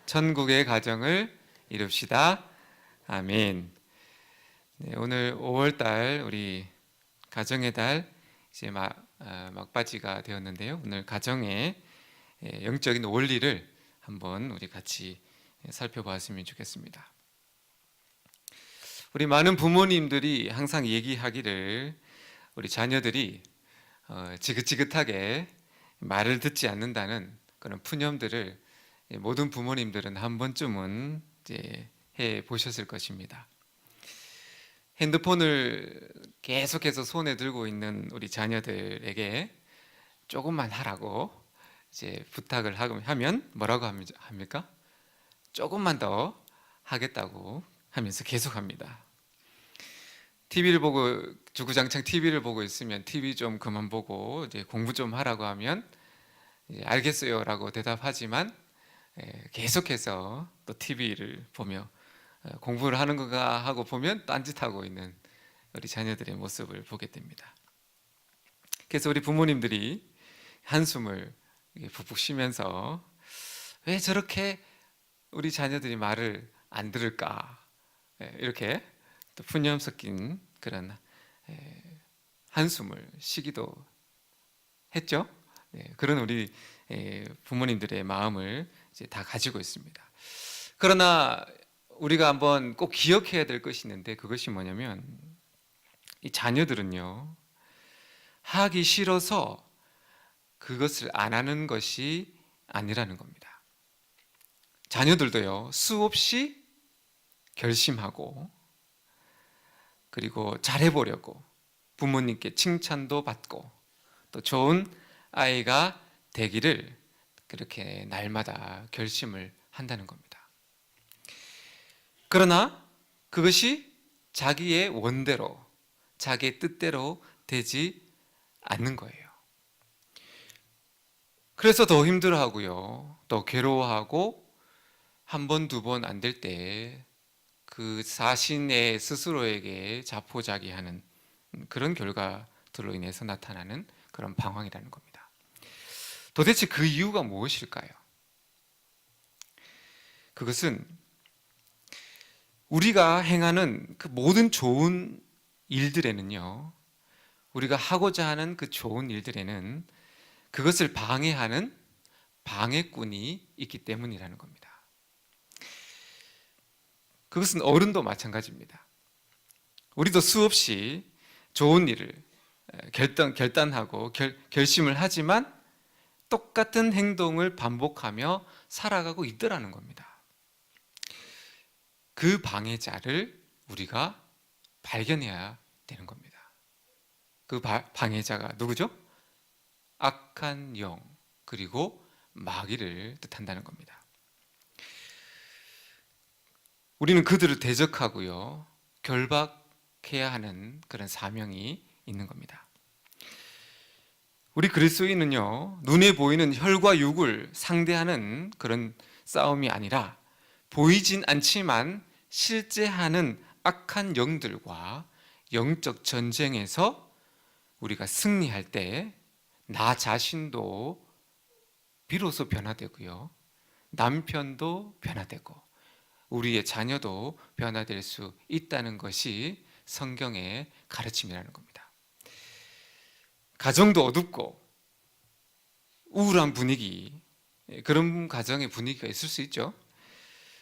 천국의 가정을 이룹시다. 아멘. 네, 오늘 5월달 우리 가정의 달 이제 막바지가 되었는데요. 오늘 가정의 영적인 원리를 한번 우리 같이 살펴봤으면 좋겠습니다. 우리 많은 부모님들이 항상 얘기하기를 우리 자녀들이 지긋지긋하게 말을 듣지 않는다는 그런 푸념들을 모든 부모님들은 한 번쯤은 이제 해 보셨을 것입니다. 핸드폰을 계속해서 손에 들고 있는 우리 자녀들에게 조금만 하라고 이제 부탁을 하면 뭐라고 합니까? 조금만 더 하겠다고 하면서 계속합니다. TV를 보고 주구장창 TV를 보고 있으면 TV 좀 그만 보고 이제 공부 좀 하라고 하면 알겠어요라고 대답하지만 계속해서 또 TV를 보며 공부를 하는 건가 하고 보면 딴짓하고 있는 우리 자녀들의 모습을 보게 됩니다. 그래서 우리 부모님들이 한숨을 푹푹 쉬면서 왜 저렇게 우리 자녀들이 말을 안 들을까, 이렇게 또 푸념 섞인 그런 한숨을 쉬기도 했죠. 그런 우리 부모님들의 마음을 이제 다 가지고 있습니다. 그러나 우리가 한번 꼭 기억해야 될 것이 있는데, 그것이 뭐냐면 이 자녀들은요, 하기 싫어서 그것을 안 하는 것이 아니라는 겁니다. 자녀들도요, 수없이 결심하고 그리고 잘해보려고 부모님께 칭찬도 받고 또 좋은 아이가 되기를 그렇게 날마다 결심을 한다는 겁니다. 그러나 그것이 자기의 원대로, 자기의 뜻대로 되지 않는 거예요. 그래서 더 힘들어하고요, 더 괴로워하고 한 번, 두 번 안 될 때 그 자신의 스스로에게 자포자기하는 그런 결과들로 인해서 나타나는 그런 방황이라는 겁니다. 도대체 그 이유가 무엇일까요? 그것은 우리가 행하는 그 모든 좋은 일들에는요, 우리가 하고자 하는 그 좋은 일들에는 그것을 방해하는 방해꾼이 있기 때문이라는 겁니다. 그것은 어른도 마찬가지입니다. 우리도 수없이 좋은 일을 결단하고 결심을 하지만 똑같은 행동을 반복하며 살아가고 있더라는 겁니다. 그 방해자를 우리가 발견해야 되는 겁니다. 그 방해자가 누구죠? 악한 영, 그리고 마귀를 뜻한다는 겁니다. 우리는 그들을 대적하고요, 결박해야 하는 그런 사명이 있는 겁니다. 우리 그리스도인은요, 눈에 보이는 혈과 육을 상대하는 그런 싸움이 아니라 보이진 않지만 실제 하는 악한 영들과 영적 전쟁에서 우리가 승리할 때 나 자신도 비로소 변화되고요, 남편도 변화되고 우리의 자녀도 변화될 수 있다는 것이 성경의 가르침이라는 겁니다. 가정도 어둡고 우울한 분위기, 그런 가정의 분위기가 있을 수 있죠.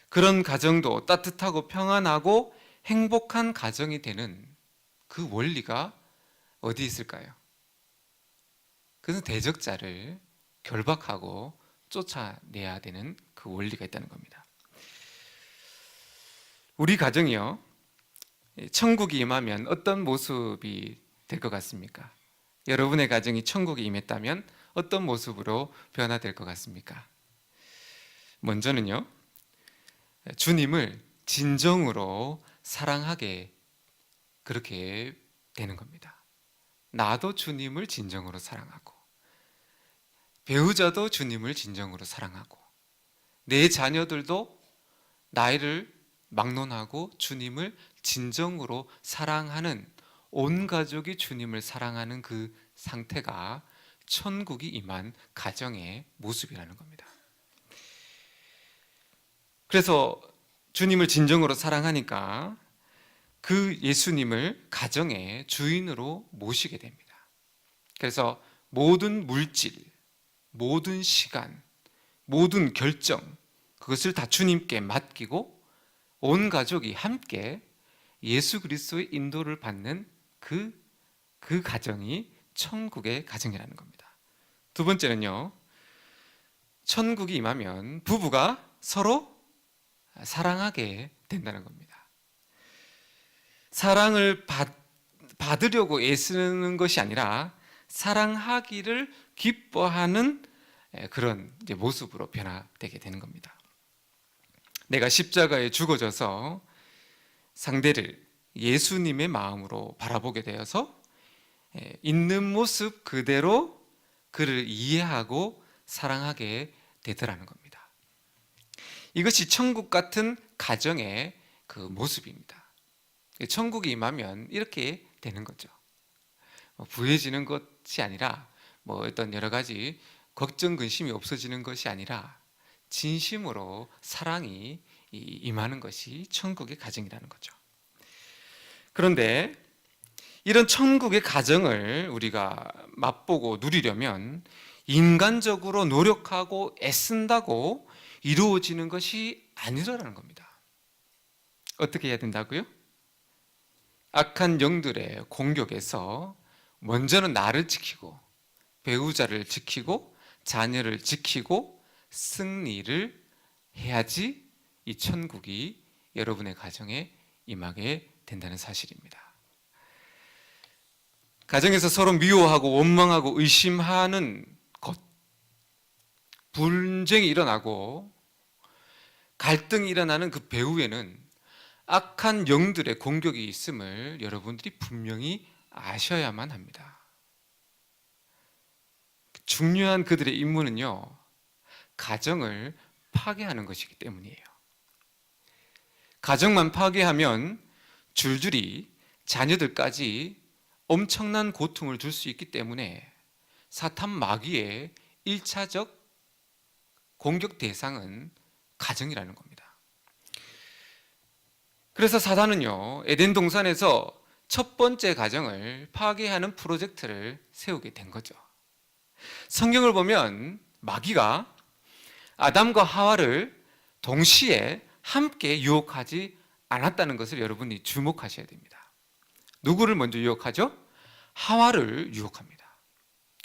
그런 가정도 따뜻하고 평안하고 행복한 가정이 되는 그 원리가 어디 있을까요? 그래서 대적자를 결박하고 쫓아내야 되는 그 원리가 있다는 겁니다. 우리 가정이요, 천국이 임하면 어떤 모습이 될 것 같습니까? 여러분의 가정이 천국이 임했다면 어떤 모습으로 변화될 것 같습니까? 먼저는요, 주님을 진정으로 사랑하게 그렇게 되는 겁니다. 나도 주님을 진정으로 사랑하고 배우자도 주님을 진정으로 사랑하고 내 자녀들도 나이를 막론하고 주님을 진정으로 사랑하는, 온 가족이 주님을 사랑하는 그 상태가 천국이 임한 가정의 모습이라는 겁니다. 그래서 주님을 진정으로 사랑하니까 그 예수님을 가정의 주인으로 모시게 됩니다. 그래서 모든 물질, 모든 시간, 모든 결정, 그것을 다 주님께 맡기고 온 가족이 함께 예수 그리스도의 인도를 받는 그 가정이 천국의 가정이라는 겁니다. 두 번째는요, 천국이 임하면 부부가 서로 사랑하게 된다는 겁니다. 사랑을 받으려고 애쓰는 것이 아니라 사랑하기를 기뻐하는 그런 이제 모습으로 변화되게 되는 겁니다. 내가 십자가에 죽어져서 상대를 예수님의 마음으로 바라보게 되어서 있는 모습 그대로 그를 이해하고 사랑하게 되더라는 겁니다. 이것이 천국 같은 가정의 그 모습입니다. 천국이 임하면 이렇게 되는 거죠. 부해지는 것이 아니라 어떤 여러 가지 걱정 근심이 없어지는 것이 아니라 진심으로 사랑이 임하는 것이 천국의 가정이라는 거죠. 그런데 이런 천국의 가정을 우리가 맛보고 누리려면 인간적으로 노력하고 애쓴다고 이루어지는 것이 아니라는 겁니다. 어떻게 해야 된다고요? 악한 영들의 공격에서 먼저는 나를 지키고 배우자를 지키고 자녀를 지키고 승리를 해야지 이 천국이 여러분의 가정에 임하게 된다는 사실입니다. 가정에서 서로 미워하고 원망하고 의심하는 것, 분쟁이 일어나고 갈등이 일어나는 그 배후에는 악한 영들의 공격이 있음을 여러분들이 분명히 아셔야만 합니다. 중요한 그들의 임무는요, 가정을 파괴하는 것이기 때문이에요. 가정만 파괴하면 줄줄이 자녀들까지 엄청난 고통을 줄 수 있기 때문에 사탄 마귀의 1차적 공격 대상은 가정이라는 겁니다. 그래서 사단은요, 에덴 동산에서 첫 번째 가정을 파괴하는 프로젝트를 세우게 된 거죠. 성경을 보면 마귀가 아담과 하와를 동시에 함께 유혹하지 않았다는 것을 여러분이 주목하셔야 됩니다. 누구를 먼저 유혹하죠? 하와를 유혹합니다.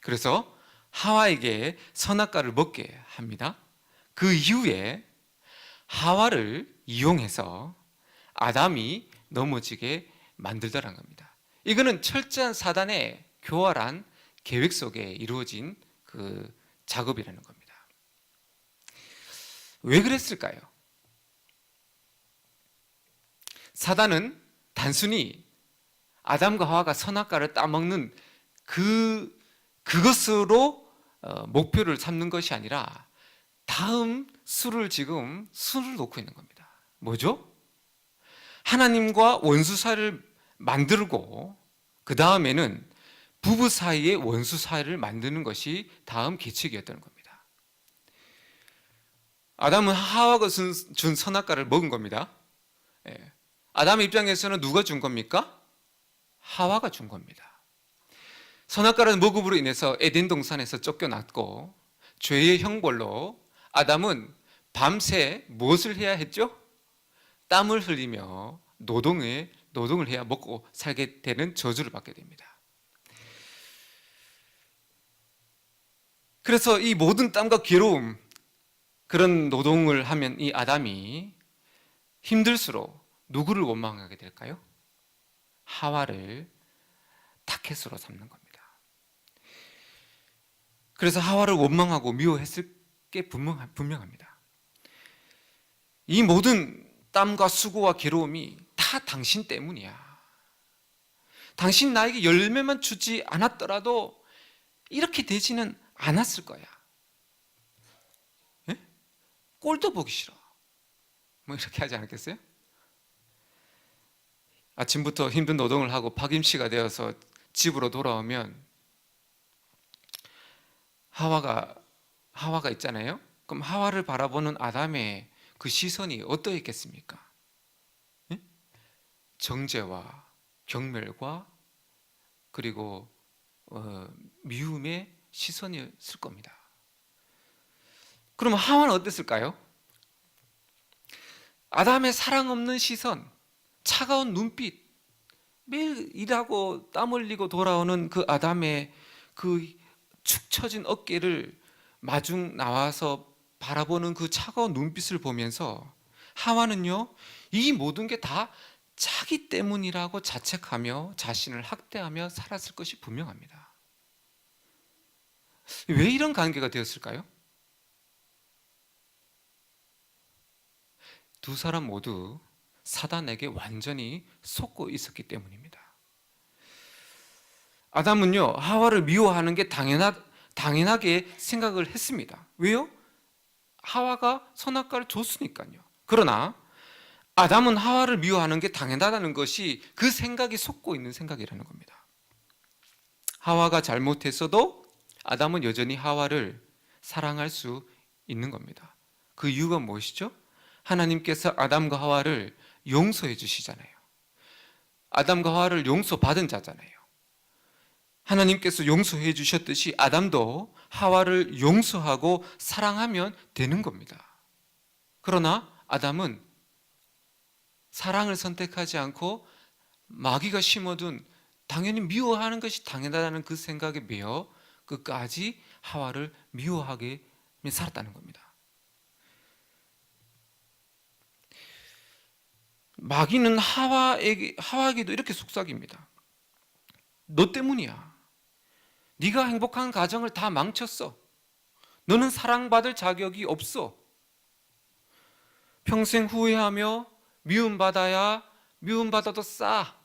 그래서 하와에게 선악과를 먹게 합니다. 그 이후에 하와를 이용해서 아담이 넘어지게 만들더란 겁니다. 이거는 철저한 사단의 교활한 계획 속에 이루어진 그 작업이라는 겁니다. 왜 그랬을까요? 사단은 단순히 아담과 하와가 선악과를 따먹는 그것으로 목표를 삼는 것이 아니라 다음 수를 놓고 있는 겁니다. 뭐죠? 하나님과 원수 사이를 만들고 그 다음에는 부부 사이의 원수 사이를 만드는 것이 다음 계책이었다는 겁니다. 아담은 하와가 준 선악과를 먹은 겁니다. 아담의 입장에서는 누가 준 겁니까? 하와가 준 겁니다. 선악과를 먹음으로 인해서 에덴 동산에서 쫓겨났고 죄의 형벌로 아담은 밤새 무엇을 해야 했죠? 땀을 흘리며 노동을 해야 먹고 살게 되는 저주를 받게 됩니다. 그래서 이 모든 땀과 괴로움, 그런 노동을 하면 이 아담이 힘들수록 누구를 원망하게 될까요? 하와를 타켓으로 삼는 겁니다. 그래서 하와를 원망하고 미워했을 게 분명합니다. 이 모든 땀과 수고와 괴로움이 다 당신 때문이야. 당신 나에게 열매만 주지 않았더라도 이렇게 되지는 않았을 거야. 예? 꼴도 보기 싫어. 이렇게 하지 않았겠어요? 아침부터 힘든 노동을 하고 파김치가 되어서 집으로 돌아오면 하와가 있잖아요. 그럼 하와를 바라보는 아담의 그 시선이 어떠했겠습니까? 예? 정죄와 경멸과 그리고 미움의 시선이었을 겁니다. 그럼 하와는 어땠을까요? 아담의 사랑 없는 시선, 차가운 눈빛, 매일 일하고 땀 흘리고 돌아오는 그 아담의 그 축 처진 어깨를 마중 나와서 바라보는 그 차가운 눈빛을 보면서 하와는요, 이 모든 게 다 자기 때문이라고 자책하며 자신을 학대하며 살았을 것이 분명합니다. 왜 이런 관계가 되었을까요? 두 사람 모두 사단에게 완전히 속고 있었기 때문입니다. 아담은요, 하와를 미워하는 게 당연하게 생각을 했습니다. 왜요? 하와가 선악과를 줬으니까요. 그러나 아담은 하와를 미워하는 게 당연하다는 것이 그 생각이 속고 있는 생각이라는 겁니다. 하와가 잘못했어도 아담은 여전히 하와를 사랑할 수 있는 겁니다. 그 이유가 무엇이죠? 하나님께서 아담과 하와를 용서해 주시잖아요. 아담과 하와를 용서받은 자잖아요. 하나님께서 용서해 주셨듯이 아담도 하와를 용서하고 사랑하면 되는 겁니다. 그러나 아담은 사랑을 선택하지 않고 마귀가 심어둔 당연히 미워하는 것이 당연하다는 그 생각에 매여 끝까지 하와를 미워하게 살았다는 겁니다. 마귀는 하와에게도 이렇게 속삭입니다. 너 때문이야. 네가 행복한 가정을 다 망쳤어. 너는 사랑받을 자격이 없어. 평생 후회하며 미움받아야 미움받아도 싸.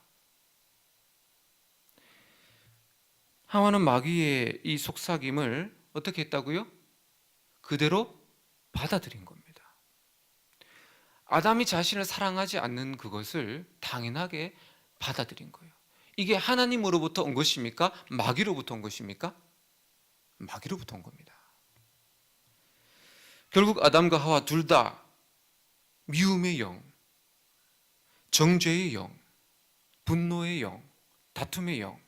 하와는 마귀의 이 속삭임을 어떻게 했다고요? 그대로 받아들인 겁니다. 아담이 자신을 사랑하지 않는 그것을 당연하게 받아들인 거예요. 이게 하나님으로부터 온 것입니까? 마귀로부터 온 것입니까? 마귀로부터 온 겁니다. 결국 아담과 하와 둘 다 미움의 영, 정죄의 영, 분노의 영, 다툼의 영,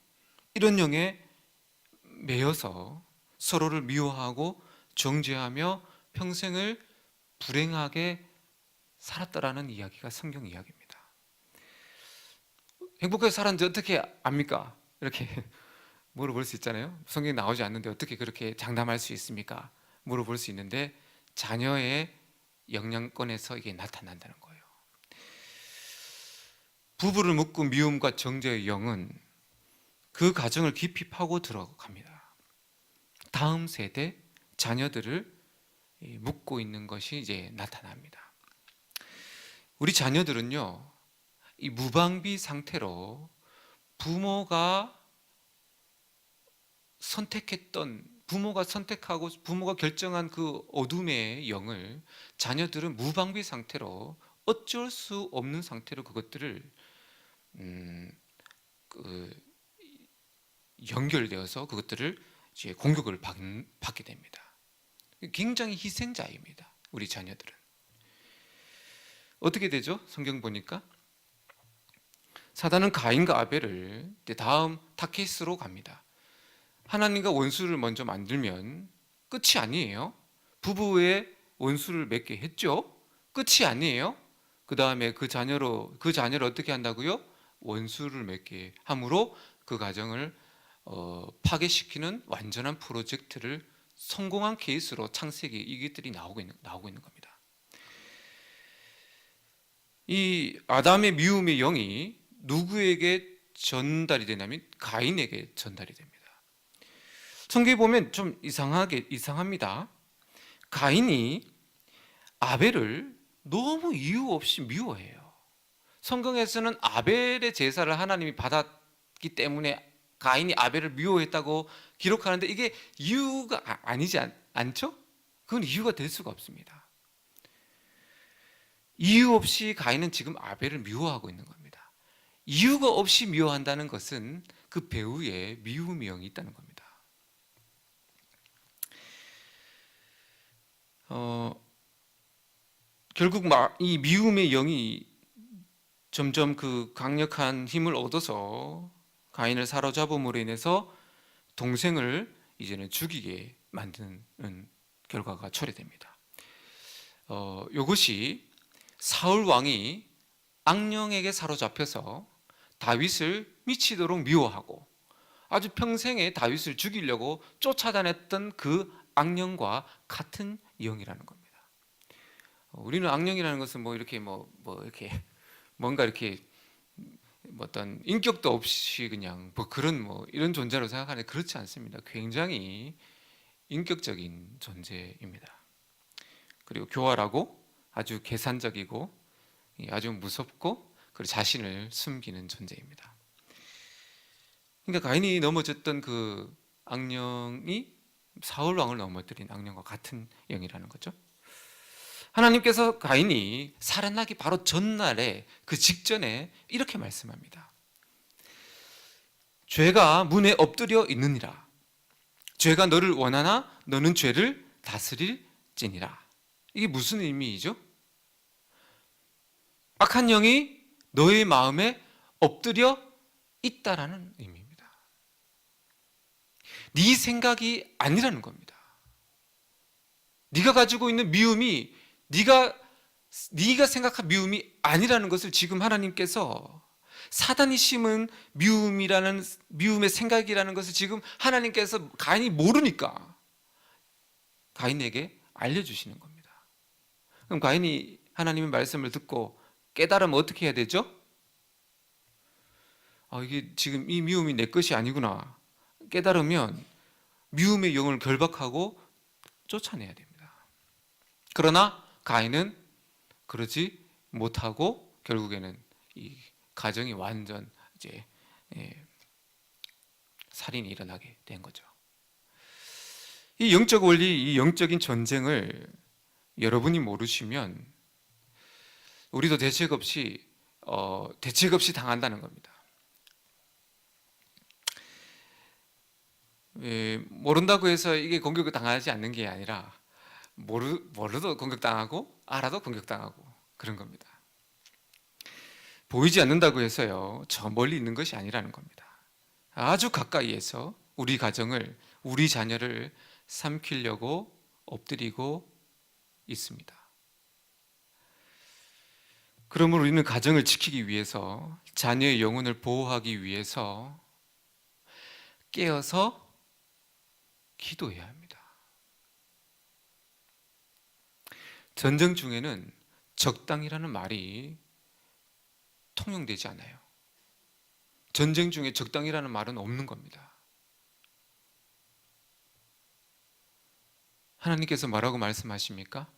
이런 영에 매여서 서로를 미워하고 정죄하며 평생을 불행하게 살았다라는 이야기가 성경 이야기입니다. 행복하게 살았는데 어떻게 압니까? 이렇게 물어볼 수 있잖아요. 성경에 나오지 않는데 어떻게 그렇게 장담할 수 있습니까? 물어볼 수 있는데 자녀의 영향권에서 이게 나타난다는 거예요. 부부를 묶은 미움과 정죄의 영은 그 가정을 깊이 파고 들어갑니다. 다음 세대 자녀들을 묶고 있는 것이 이제 나타납니다. 우리 자녀들은요, 이 무방비 상태로 부모가 선택하고 부모가 결정한 그 어둠의 영을 자녀들은 무방비 상태로 어쩔 수 없는 상태로 그것들을 연결되어서 그것들을 이제 공격을 받게 됩니다. 굉장히 희생자입니다. 우리 자녀들은. 어떻게 되죠? 성경 보니까 사단은 가인과 아벨을 다음 타켓으로 갑니다. 하나님과 원수를 먼저 만들면 끝이 아니에요. 부부의 원수를 맺게 했죠. 끝이 아니에요. 그 다음에 그 자녀를 어떻게 한다고요? 원수를 맺게 함으로 그 가정을 파괴시키는 완전한 프로젝트를 성공한 케이스로 창세기 이것들이 나오고 있는 겁니다. 이 아담의 미움의 영이 누구에게 전달이 되냐면 가인에게 전달이 됩니다. 성경에 보면 좀 이상합니다. 가인이 아벨을 너무 이유 없이 미워해요. 성경에서는 아벨의 제사를 하나님이 받았기 때문에 가인이 아벨을 미워했다고 기록하는데 이게 이유가 아니지 않죠? 그건 이유가 될 수가 없습니다. 이유 없이 가인은 지금 아벨을 미워하고 있는 겁니다. 이유가 없이 미워한다는 것은 그 배우에 미움의 영이 있다는 겁니다. 결국 이 미움의 영이 점점 그 강력한 힘을 얻어서 가인을 사로잡음으로 인해서 동생을 이제는 죽이게 만드는 결과가 초래됩니다. 이것이 사울 왕이 악령에게 사로잡혀서 다윗을 미치도록 미워하고 아주 평생에 다윗을 죽이려고 쫓아다녔던 그 악령과 같은 영이라는 겁니다. 우리는 악령이라는 것은 이렇게 이렇게 뭔가 이렇게 어떤 인격도 없이 그냥 그런 이런 존재로 생각하는데 그렇지 않습니다. 굉장히 인격적인 존재입니다. 그리고 교활하고 아주 계산적이고 아주 무섭고 그리고 자신을 숨기는 존재입니다. 그러니까 가인이 넘어졌던 그 악령이 사울 왕을 넘어뜨린 악령과 같은 영이라는 거죠. 하나님께서 가인이 살아나기 바로 전날에 그 직전에 이렇게 말씀합니다. 죄가 문에 엎드려 있느니라. 죄가 너를 원하나 너는 죄를 다스릴지니라. 이게 무슨 의미이죠? 악한 영이 너의 마음에 엎드려 있다라는 의미입니다. 네 생각이 아니라는 겁니다. 네가 가지고 있는 미움이 네가 생각한 미움이 아니라는 것을 지금 하나님께서 사단이 심은 미움의 생각이라는 것을 지금 하나님께서 가인이 모르니까 가인에게 알려주시는 겁니다. 그럼 가인이 하나님의 말씀을 듣고 깨달으면 어떻게 해야 되죠? 이게 지금 이 미움이 내 것이 아니구나 깨달으면 미움의 영을 결박하고 쫓아내야 됩니다. 그러나 가인은 그러지 못하고 결국에는 이 가정이 완전 이제 살인이 일어나게 된 거죠. 이 영적 원리, 이 영적인 전쟁을 여러분이 모르시면 우리도 대책 없이 당한다는 겁니다. 모른다고 해서 이게 공격을 당하지 않는 게 아니라 모르도 공격당하고 알아도 공격당하고 그런 겁니다. 보이지 않는다고 해서요 저 멀리 있는 것이 아니라는 겁니다. 아주 가까이에서 우리 가정을, 우리 자녀를 삼키려고 엎드리고 있습니다. 그러므로 우리는 가정을 지키기 위해서, 자녀의 영혼을 보호하기 위해서 깨어서 기도해야 합니다. 전쟁 중에는 적당이라는 말이 통용되지 않아요. 전쟁 중에 적당이라는 말은 없는 겁니다. 하나님께서 뭐라고 말씀하십니까?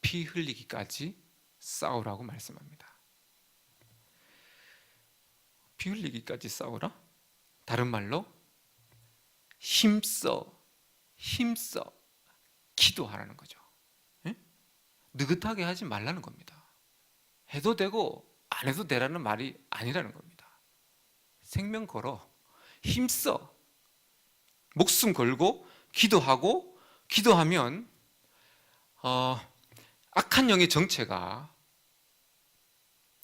피 흘리기까지 싸우라고 말씀합니다. 피 흘리기까지 싸우라? 다른 말로 힘써 기도하라는 거죠. 느긋하게 하지 말라는 겁니다. 해도 되고 안 해도 되라는 말이 아니라는 겁니다. 생명 걸어, 힘써, 목숨 걸고 기도하면 악한 영의 정체가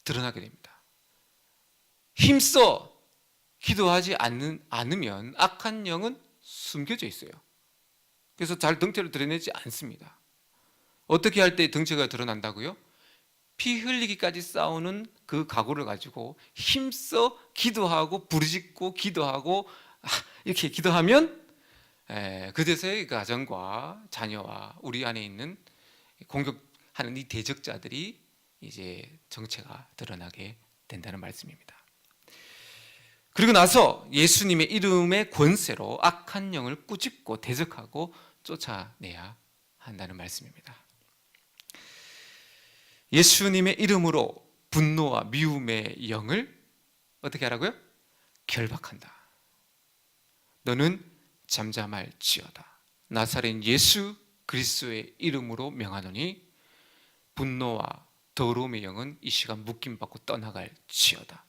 드러나게 됩니다. 힘써 기도하지 않으면 악한 영은 숨겨져 있어요. 그래서 잘 덩체를 드러내지 않습니다. 어떻게 할 때 덩체가 드러난다고요? 피 흘리기까지 싸우는 그 각오를 가지고 힘써 기도하고 부르짖고 기도하고 이렇게 기도하면 그제서야 가정과 자녀와 우리 안에 있는 공격하는 이 대적자들이 이제 정체가 드러나게 된다는 말씀입니다. 그리고 나서 예수님의 이름의 권세로 악한 영을 꾸짖고 대적하고 쫓아내야 한다는 말씀입니다. 예수님의 이름으로 분노와 미움의 영을 어떻게 하라고요? 결박한다. 너는 잠잠할지어다. 나사렛 예수 그리스도의 이름으로 명하노니 분노와 더러움의 영은 이 시간 묶임받고 떠나갈지어다.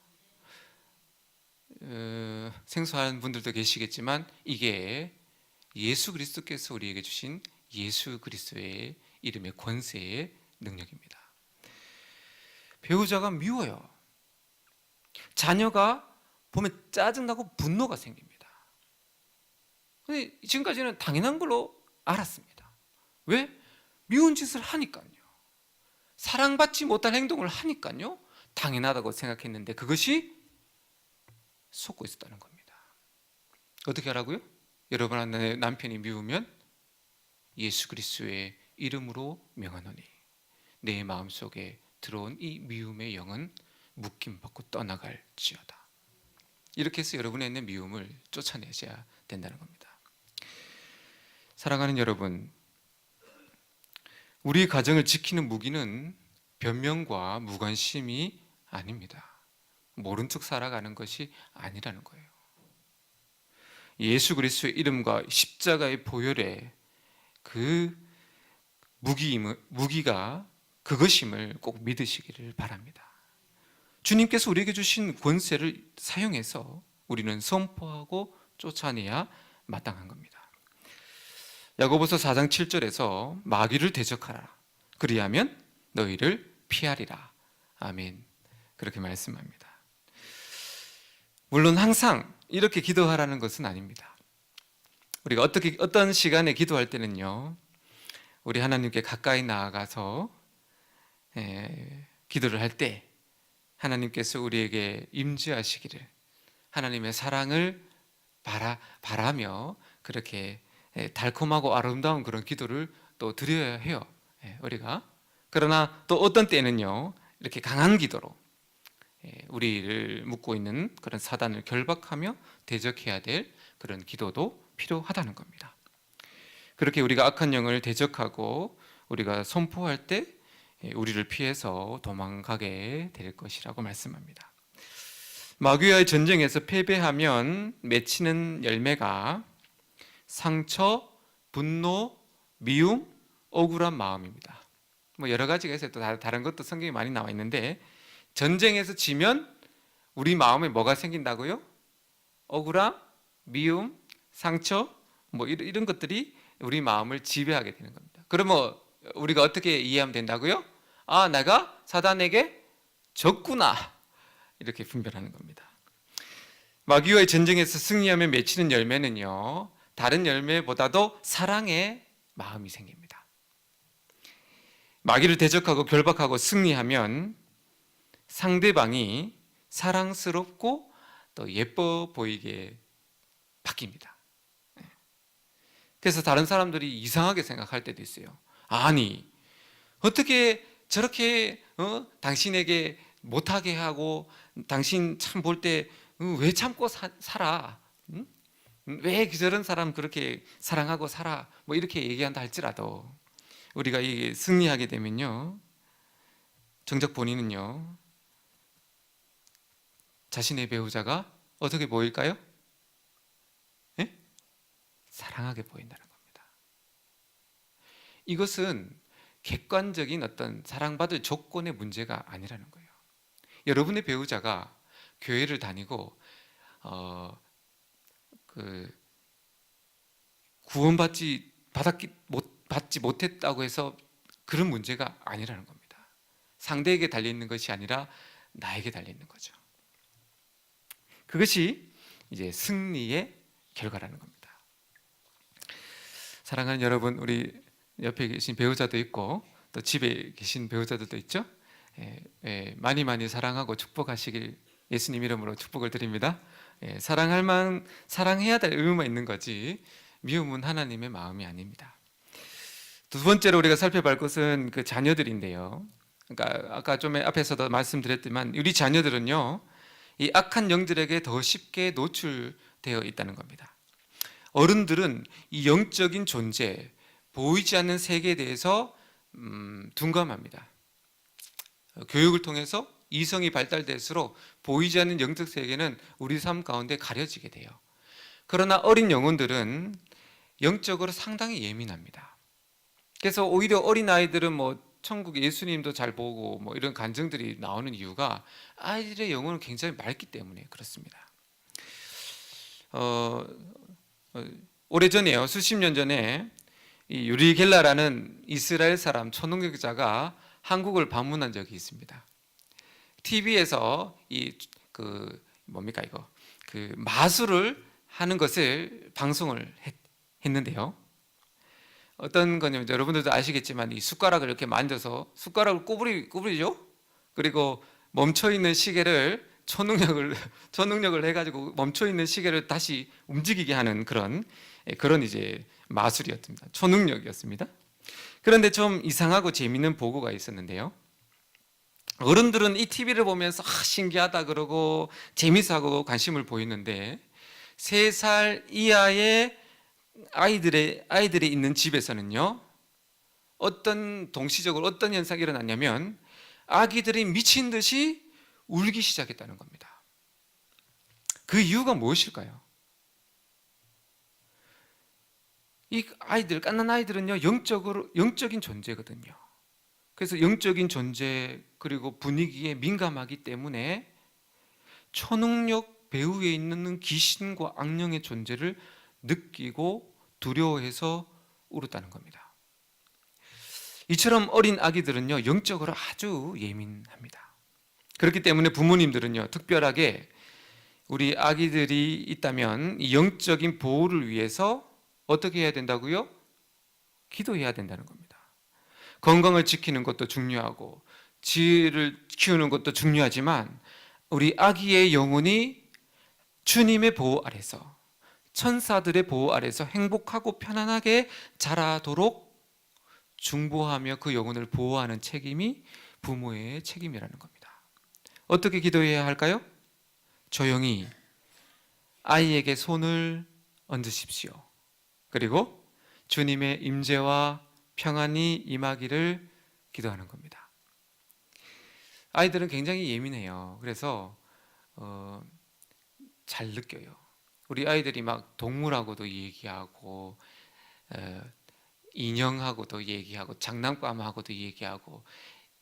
생소한 분들도 계시겠지만 이게 예수 그리스도께서 우리에게 주신 예수 그리스도의 이름의 권세의 능력입니다. 배우자가 미워요. 자녀가 보면 짜증나고 분노가 생깁니다. 근데 지금까지는 당연한 걸로 알았습니다. 왜? 미운 짓을 하니까요. 사랑받지 못할 행동을 하니까요. 당연하다고 생각했는데 그것이 속고 있었다는 겁니다. 어떻게 하라고요? 여러분의 남편이 미우면 예수 그리스도의 이름으로 명하노니 내 마음속에 들어온 이 미움의 영은 묶임받고 떠나갈지어다. 이렇게 해서 여러분의 있는 미움을 쫓아내셔야 된다는 겁니다. 사랑하는 여러분, 우리 가정을 지키는 무기는 변명과 무관심이 아닙니다. 모른 척 살아가는 것이 아니라는 거예요. 예수 그리스도의 이름과 십자가의 보혈에 그 무기가 그것임을 꼭 믿으시기를 바랍니다. 주님께서 우리에게 주신 권세를 사용해서 우리는 선포하고 쫓아내야 마땅한 겁니다. 야고보서 4장 7절에서 마귀를 대적하라. 그리하면 너희를 피하리라. 아멘. 그렇게 말씀합니다. 물론 항상 이렇게 기도하라는 것은 아닙니다. 우리가 어떤 시간에 기도할 때는요, 우리 하나님께 가까이 나아가서 기도를 할 때 하나님께서 우리에게 임재하시기를, 하나님의 사랑을 바라며 그렇게 달콤하고 아름다운 그런 기도를 또 드려야 해요, 우리가. 그러나 또 어떤 때는요, 이렇게 강한 기도로 우리를 묶고 있는 그런 사단을 결박하며 대적해야 될 그런 기도도 필요하다는 겁니다. 그렇게 우리가 악한 영을 대적하고 우리가 선포할 때 우리를 피해서 도망가게 될 것이라고 말씀합니다. 마귀와의 전쟁에서 패배하면 맺히는 열매가 상처, 분노, 미움, 억울한 마음입니다. 뭐 여러 가지가 있어요. 또 다른 것도 성경에 많이 나와 있는데, 전쟁에서 지면 우리 마음에 뭐가 생긴다고요? 억울함, 미움, 상처, 뭐 이런 것들이 우리 마음을 지배하게 되는 겁니다. 그러면 우리가 어떻게 이해하면 된다고요? 아, 내가 사단에게 졌구나, 이렇게 분별하는 겁니다. 마귀와의 전쟁에서 승리하면 맺히는 열매는요, 다른 열매보다도 사랑의 마음이 생깁니다. 마귀를 대적하고 결박하고 승리하면 상대방이 사랑스럽고 또 예뻐 보이게 바뀝니다. 그래서 다른 사람들이 이상하게 생각할 때도 있어요. 아니, 어떻게 저렇게 당신에게 못하게 하고, 당신 참 볼 때 왜 참고 살아? 응? 왜 저런 사람 그렇게 사랑하고 살아? 뭐 이렇게 얘기한다 할지라도 우리가 이 승리하게 되면요, 정작 본인은요, 자신의 배우자가 어떻게 보일까요? 예? 사랑하게 보인다는 겁니다. 이것은 객관적인 어떤 사랑받을 조건의 문제가 아니라는 거예요. 여러분의 배우자가 교회를 다니고 구원받지 못했다고 해서 그런 문제가 아니라는 겁니다. 상대에게 달려있는 것이 아니라 나에게 달려있는 거죠. 그것이 이제 승리의 결과라는 겁니다. 사랑하는 여러분, 우리 옆에 계신 배우자도 있고 또 집에 계신 배우자들도 있죠. 많이 사랑하고 축복하시길 예수님 이름으로 축복을 드립니다. 사랑해야 될 의무만 있는 거지 미움은 하나님의 마음이 아닙니다. 두 번째로 우리가 살펴볼 것은 그 자녀들인데요. 그러니까 아까 좀 앞에서도 말씀드렸지만 우리 자녀들은요, 이 악한 영들에게 더 쉽게 노출되어 있다는 겁니다. 어른들은 이 영적인 존재, 보이지 않는 세계에 대해서 둔감합니다. 교육을 통해서 이성이 발달될수록 보이지 않는 영적 세계는 우리 삶 가운데 가려지게 돼요. 그러나 어린 영혼들은 영적으로 상당히 예민합니다. 그래서 오히려 어린 아이들은 뭐 천국 예수님도 잘 보고 뭐 이런 간증들이 나오는 이유가 아이들의 영혼은 굉장히 맑기 때문에 그렇습니다. 오래전에요, 수십 년 전에 이 유리 겔라라는 이스라엘 사람 초능력자가 한국을 방문한 적이 있습니다. TV에서 뭡니까 이거 마술을 하는 것을 방송을 했는데요. 어떤 거냐면 여러분들도 아시겠지만 이 숟가락을 이렇게 만져서 숟가락을 구부리죠. 그리고 멈춰 있는 시계를 초능력을 해가지고 멈춰 있는 시계를 다시 움직이게 하는 그런 이제 마술이었습니다. 초능력이었습니다. 그런데 좀 이상하고 재미있는 보고가 있었는데요. 어른들은 이 TV를 보면서 신기하다 그러고 재밌어하고 관심을 보이는데 3살 이하의 아이들이 있는 집에서는요, 동시적으로 어떤 현상이 일어났냐면 아기들이 미친 듯이 울기 시작했다는 겁니다. 그 이유가 무엇일까요? 이 갓난 아이들은요, 영적인 존재거든요. 그래서 영적인 존재 그리고 분위기에 민감하기 때문에 초능력 배후에 있는 귀신과 악령의 존재를 느끼고 두려워해서 울었다는 겁니다. 이처럼 어린 아기들은요, 영적으로 아주 예민합니다. 그렇기 때문에 부모님들은요, 특별하게 우리 아기들이 있다면 이 영적인 보호를 위해서 어떻게 해야 된다고요? 기도해야 된다는 겁니다. 건강을 지키는 것도 중요하고 지혜를 키우는 것도 중요하지만 우리 아기의 영혼이 주님의 보호 아래서, 천사들의 보호 아래서 행복하고 편안하게 자라도록 중보하며 그 영혼을 보호하는 책임이 부모의 책임이라는 겁니다. 어떻게 기도해야 할까요? 조용히 아이에게 손을 얹으십시오. 그리고 주님의 임재와 평안이 임하기를 기도하는 겁니다. 아이들은 굉장히 예민해요. 그래서 잘 느껴요. 우리 아이들이 막 동물하고도 얘기하고 인형하고도 얘기하고 장난감하고도 얘기하고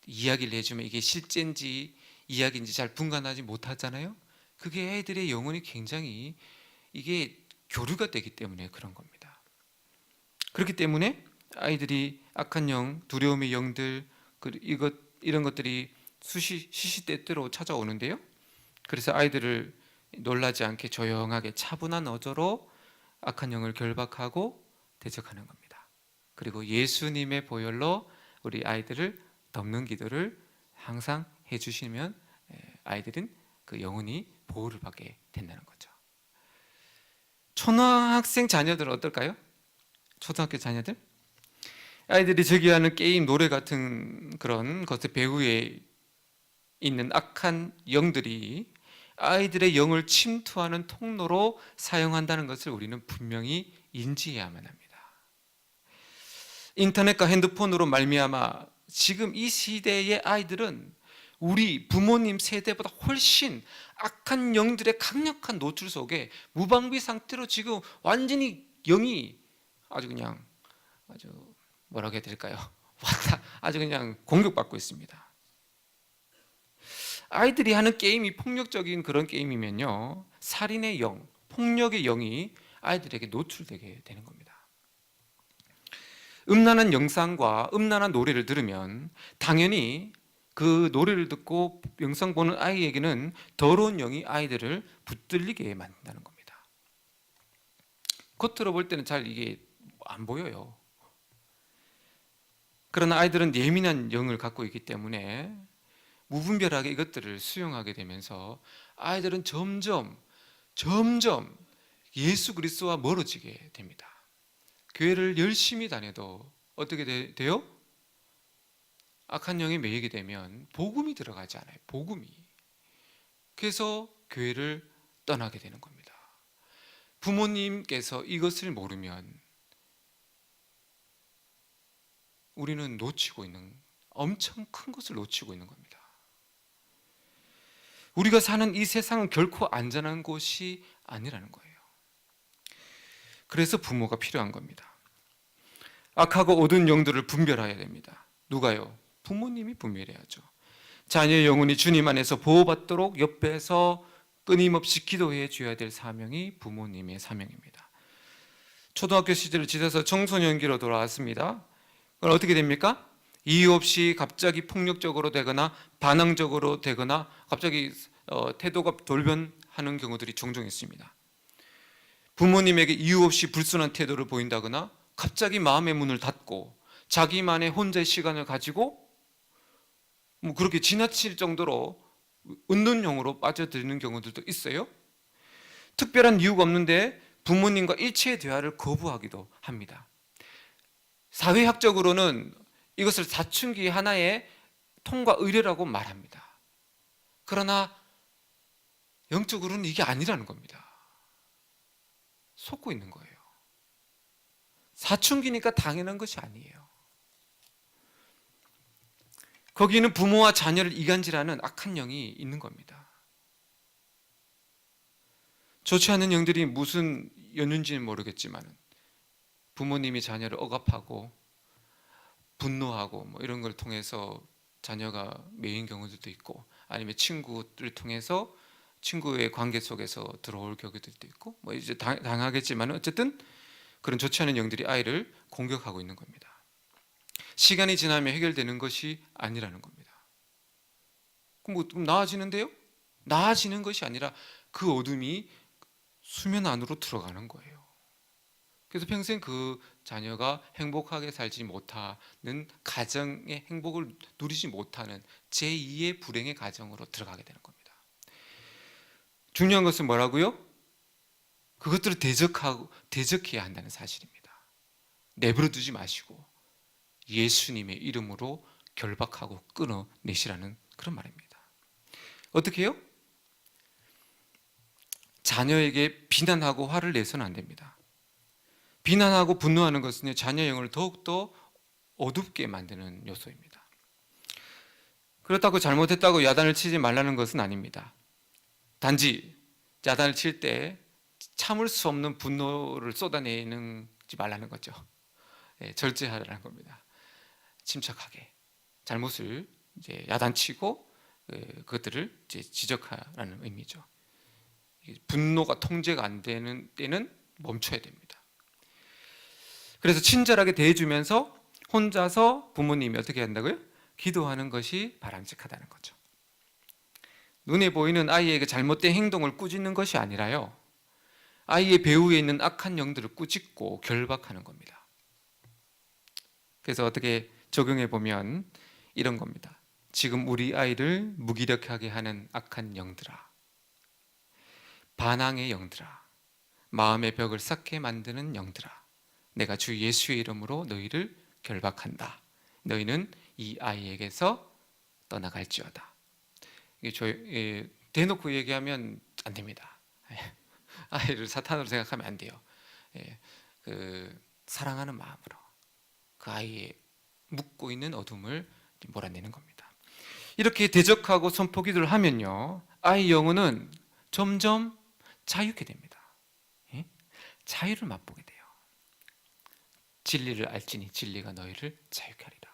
이야기를 해주면 이게 실제인지 이야기인지 잘 분간하지 못하잖아요. 그게 아이들의 영혼이 굉장히 이게 교류가 되기 때문에 그런 겁니다. 그렇기 때문에 아이들이 악한 영, 두려움의 영들 이런 것들이 시시때때로 찾아오는데요. 그래서 아이들을 놀라지 않게 조용하게 차분한 어조로 악한 영을 결박하고 대적하는 겁니다. 그리고 예수님의 보혈로 우리 아이들을 덮는 기도를 항상 해주시면 아이들은 그 영혼이 보호를 받게 된다는 거죠. 초등학생 자녀들은 어떨까요? 초등학교 자녀들? 아이들이 즐겨하는 게임, 노래 같은 그런 것의 배후에 있는 악한 영들이 아이들의 영을 침투하는 통로로 사용한다는 것을 우리는 분명히 인지해야만 합니다. 인터넷과 핸드폰으로 말미암아 지금 이 시대의 아이들은 우리 부모님 세대보다 훨씬 악한 영들의 강력한 노출 속에 무방비 상태로 지금 완전히 영이 아주 뭐라고 해야 될까요? 아주 그냥 공격받고 있습니다. 아이들이 하는 게임이 폭력적인 그런 게임이면요, 살인의 영, 폭력의 영이 아이들에게 노출되게 되는 겁니다. 음란한 영상과 음란한 노래를 들으면 당연히 그 노래를 듣고 영상 보는 아이에게는 더러운 영이 아이들을 붙들리게 만든다는 겁니다. 겉으로 볼 때는 잘 이게 안 보여요. 그러나 아이들은 예민한 영을 갖고 있기 때문에 무분별하게 이것들을 수용하게 되면서 아이들은 점점 예수 그리스도와 멀어지게 됩니다. 교회를 열심히 다녀도 어떻게 돼요? 악한 영에 매이게 되면 복음이 들어가지 않아요. 복음이. 그래서 교회를 떠나게 되는 겁니다. 부모님께서 이것을 모르면 우리는 놓치고 있는, 엄청 큰 것을 놓치고 있는 겁니다. 우리가 사는 이 세상은 결코 안전한 곳이 아니라는 거예요. 그래서 부모가 필요한 겁니다. 악하고 옳은 영들을 분별해야 됩니다. 누가요? 부모님이 분별해야죠. 자녀의 영혼이 주님 안에서 보호받도록 옆에서 끊임없이 기도해 줘야 될 사명이 부모님의 사명입니다. 초등학교 시절을 지나서 청소년기로 돌아왔습니다. 그럼 어떻게 됩니까? 이유 없이 갑자기 폭력적으로 되거나 반항적으로 되거나 갑자기 태도가 돌변하는 경우들이 종종 있습니다. 부모님에게 이유 없이 불순한 태도를 보인다거나 갑자기 마음의 문을 닫고 자기만의 혼자의 시간을 가지고 뭐 그렇게 지나칠 정도로 은둔형으로 빠져드는 경우들도 있어요. 특별한 이유가 없는데 부모님과 일체의 대화를 거부하기도 합니다. 사회학적으로는 이것을 사춘기 하나의 통과 의례라고 말합니다. 그러나 영적으로는 이게 아니라는 겁니다. 속고 있는 거예요. 사춘기니까 당연한 것이 아니에요. 거기는 부모와 자녀를 이간질하는 악한 영이 있는 겁니다. 좋지 않은 영들이 무슨 연유인지는 모르겠지만 부모님이 자녀를 억압하고 분노하고 뭐 이런 걸 통해서 자녀가 매인 경우들도 있고, 아니면 친구를 통해서 친구의 관계 속에서 들어올 경우들도 있고, 뭐 이제 당하겠지만 어쨌든 그런 좋지 않은 영들이 아이를 공격하고 있는 겁니다. 시간이 지나면 해결되는 것이 아니라는 겁니다. 그럼 나아지는데요? 나아지는 것이 아니라 그 어둠이 수면 안으로 들어가는 거예요. 그래서 평생 그 자녀가 행복하게 살지 못하는, 가정의 행복을 누리지 못하는 제2의 불행의 가정으로 들어가게 되는 겁니다. 중요한 것은 뭐라고요? 그것들을 대적해야 한다는 사실입니다. 내버려 두지 마시고 예수님의 이름으로 결박하고 끊어내시라는 그런 말입니다. 어떻게 해요? 자녀에게 비난하고 화를 내서는 안 됩니다. 비난하고 분노하는 것은 자녀의 영을 더욱더 어둡게 만드는 요소입니다. 그렇다고 잘못했다고 야단을 치지 말라는 것은 아닙니다. 단지 야단을 칠 때 참을 수 없는 분노를 쏟아내지 말라는 거죠. 절제하라는 겁니다. 침착하게 잘못을 이제 야단치고 그것들을 이제 지적하라는 의미죠. 분노가 통제가 안 되는 때는 멈춰야 됩니다. 그래서 친절하게 대해주면서 혼자서 부모님이 어떻게 한다고요? 기도하는 것이 바람직하다는 거죠. 눈에 보이는 아이에게 잘못된 행동을 꾸짖는 것이 아니라요, 아이의 배후에 있는 악한 영들을 꾸짖고 결박하는 겁니다. 그래서 어떻게 적용해 보면 이런 겁니다. 지금 우리 아이를 무기력하게 하는 악한 영들아, 반항의 영들아, 마음의 벽을 쌓게 만드는 영들아, 내가 주 예수의 이름으로 너희를 결박한다. 너희는 이 아이에게서 떠나갈지어다. 대놓고 얘기하면 안 됩니다. 아이를 사탄으로 생각하면 안 돼요. 사랑하는 마음으로 그 아이의 묻고 있는 어둠을 몰아내는 겁니다. 이렇게 대적하고 선포기도를 하면요, 아이 영혼은 점점 자유케 됩니다. 자유를 맛보게 돼요. 진리를 알지니 진리가 너희를 자유케 하리라.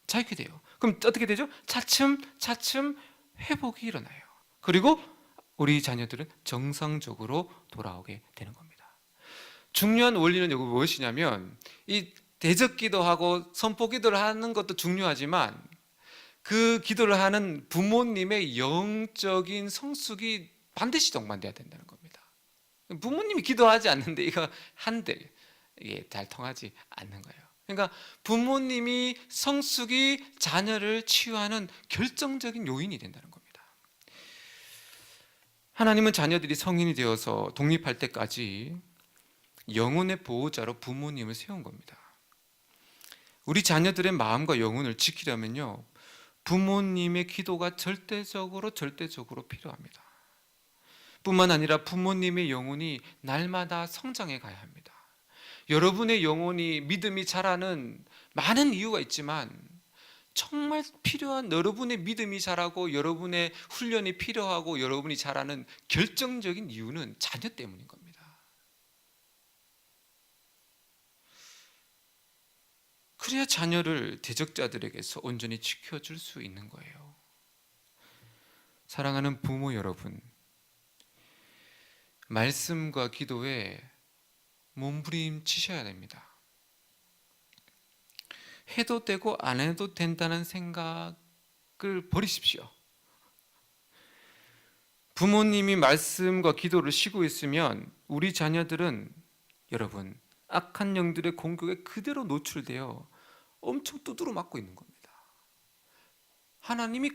자유케 돼요. 그럼 어떻게 되죠? 차츰 회복이 일어나요. 그리고 우리 자녀들은 정상적으로 돌아오게 되는 겁니다. 중요한 원리는 여기 무엇이냐면, 이 대적 기도하고 선포 기도를 하는 것도 중요하지만 그 기도를 하는 부모님의 영적인 성숙이 반드시 동반돼야 된다는 겁니다. 부모님이 기도하지 않는데 이거 한들 이게 잘 통하지 않는 거예요. 그러니까 부모님이 성숙이 자녀를 치유하는 결정적인 요인이 된다는 겁니다. 하나님은 자녀들이 성인이 되어서 독립할 때까지 영혼의 보호자로 부모님을 세운 겁니다. 우리 자녀들의 마음과 영혼을 지키려면요, 부모님의 기도가 절대적으로 필요합니다. 뿐만 아니라 부모님의 영혼이 날마다 성장해 가야 합니다. 여러분의 영혼이 믿음이 자라는 많은 이유가 있지만 정말 필요한, 여러분의 믿음이 자라고 여러분의 훈련이 필요하고 여러분이 자라는 결정적인 이유는 자녀 때문인 겁니다. 그래야 자녀를 대적자들에게서 온전히 지켜줄 수 있는 거예요. 사랑하는 부모 여러분, 말씀과 기도에 몸부림치셔야 됩니다. 해도 되고 안 해도 된다는 생각을 버리십시오. 부모님이 말씀과 기도를 쉬고 있으면 우리 자녀들은 여러분 악한 영들의 공격에 그대로 노출되어 엄청 두드러 맞고 있는 겁니다. 하나님이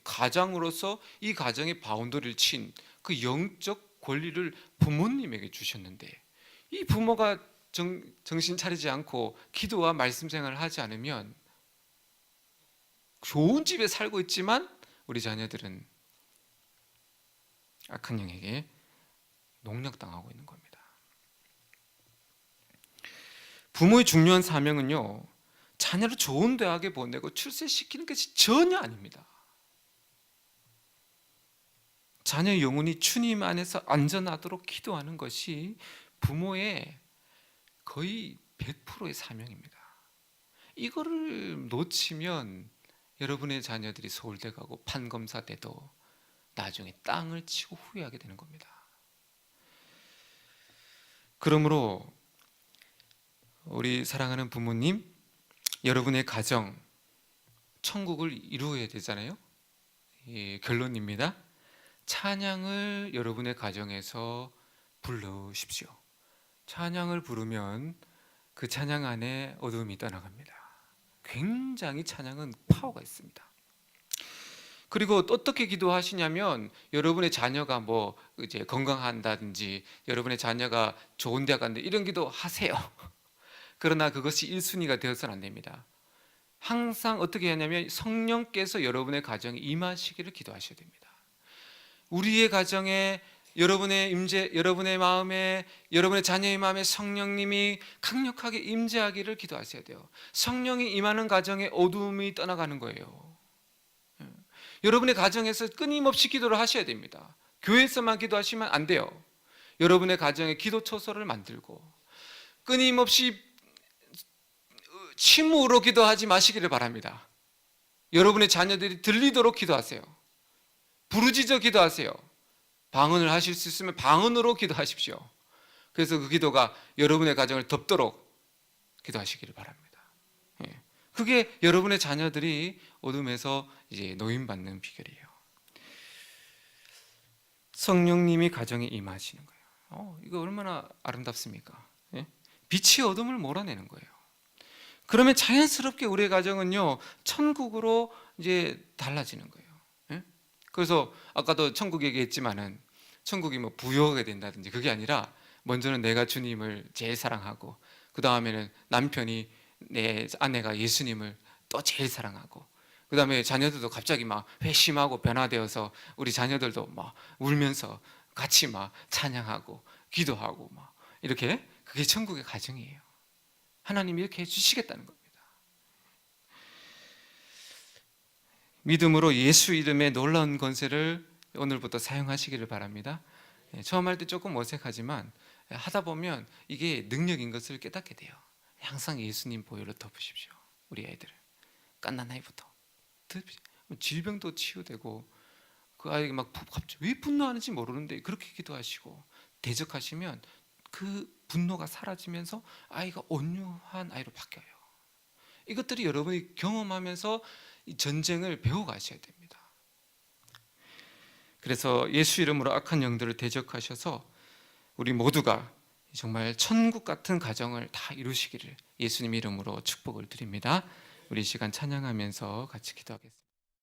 가장으로서 이 가정의 바운더리를 친 그 영적 권리를 부모님에게 주셨는데, 이 부모가 정신 차리지 않고 기도와 말씀 생활을 하지 않으면 좋은 집에 살고 있지만 우리 자녀들은 악한 영에게 농락당하고 있는 겁니다. 부모의 중요한 사명은요, 자녀를 좋은 대학에 보내고 출세시키는 것이 전혀 아닙니다. 자녀의 영혼이 주님 안에서 안전하도록 기도하는 것이 부모의 거의 100%의 사명입니다. 이거를 놓치면 여러분의 자녀들이 서울대 가고 판검사 돼도 나중에 땅을 치고 후회하게 되는 겁니다. 그러므로 우리 사랑하는 부모님, 여러분의 가정 천국을 이루어야 되잖아요. 결론입니다. 찬양을 여러분의 가정에서 부르십시오. 찬양을 부르면 그 찬양 안에 어둠이 떠나갑니다. 굉장히 찬양은 파워가 있습니다. 그리고 어떻게 기도하시냐면, 여러분의 자녀가 이제 건강한다든지 여러분의 자녀가 좋은 대학 간다 이런 기도 하세요. 그러나 그것이 1순위가 되어서는 안 됩니다. 항상 어떻게 하냐면 성령께서 여러분의 가정에 임하시기를 기도하셔야 됩니다. 우리의 가정에 여러분의 임재, 여러분의 마음에, 여러분의 자녀의 마음에 성령님이 강력하게 임재하기를 기도하셔야 돼요. 성령이 임하는 가정에 어둠이 떠나가는 거예요. 여러분의 가정에서 끊임없이 기도를 하셔야 됩니다. 교회에서만 기도하시면 안 돼요. 여러분의 가정에 기도 초소를 만들고 끊임없이 침묵으로 기도하지 마시기를 바랍니다. 여러분의 자녀들이 들리도록 기도하세요. 부르짖어 기도하세요. 방언을 하실 수 있으면 방언으로 기도하십시오. 그래서 그 기도가 여러분의 가정을 덮도록 기도하시기를 바랍니다. 그게 여러분의 자녀들이 어둠에서 이제 노임받는 비결이에요. 성령님이 가정에 임하시는 거예요. 이거 얼마나 아름답습니까? 빛이 어둠을 몰아내는 거예요. 그러면 자연스럽게 우리의 가정은요, 천국으로 이제 달라지는 거예요. 그래서 아까도 천국 얘기했지만은 천국이 부유하게 된다든지 그게 아니라, 먼저는 내가 주님을 제일 사랑하고 그 다음에는 남편이, 내 아내가 예수님을 또 제일 사랑하고, 그 다음에 자녀들도 갑자기 회심하고 변화되어서 우리 자녀들도 울면서 같이 찬양하고 기도하고 이렇게, 그게 천국의 가정이에요. 하나님이 이렇게 해주시겠다는 겁니다. 믿음으로 예수 이름의 놀라운 권세를 오늘부터 사용하시기를 바랍니다. 처음 할 때 조금 어색하지만 하다 보면 이게 능력인 것을 깨닫게 돼요. 항상 예수님 보혈로 덮으십시오. 우리 아이들을 갓난 아이부터 질병도 치유되고, 그 아이가 갑자기 왜 분노하는지 모르는데 그렇게 기도하시고 대적하시면 그 분노가 사라지면서 아이가 온유한 아이로 바뀌어요. 이것들이 여러분이 경험하면서 이 전쟁을 배워가셔야 됩니다. 그래서 예수 이름으로 악한 영들을 대적하셔서 우리 모두가 정말 천국 같은 가정을 다 이루시기를 예수님 이름으로 축복을 드립니다. 우리 이 시간 찬양하면서 같이 기도하겠습니다.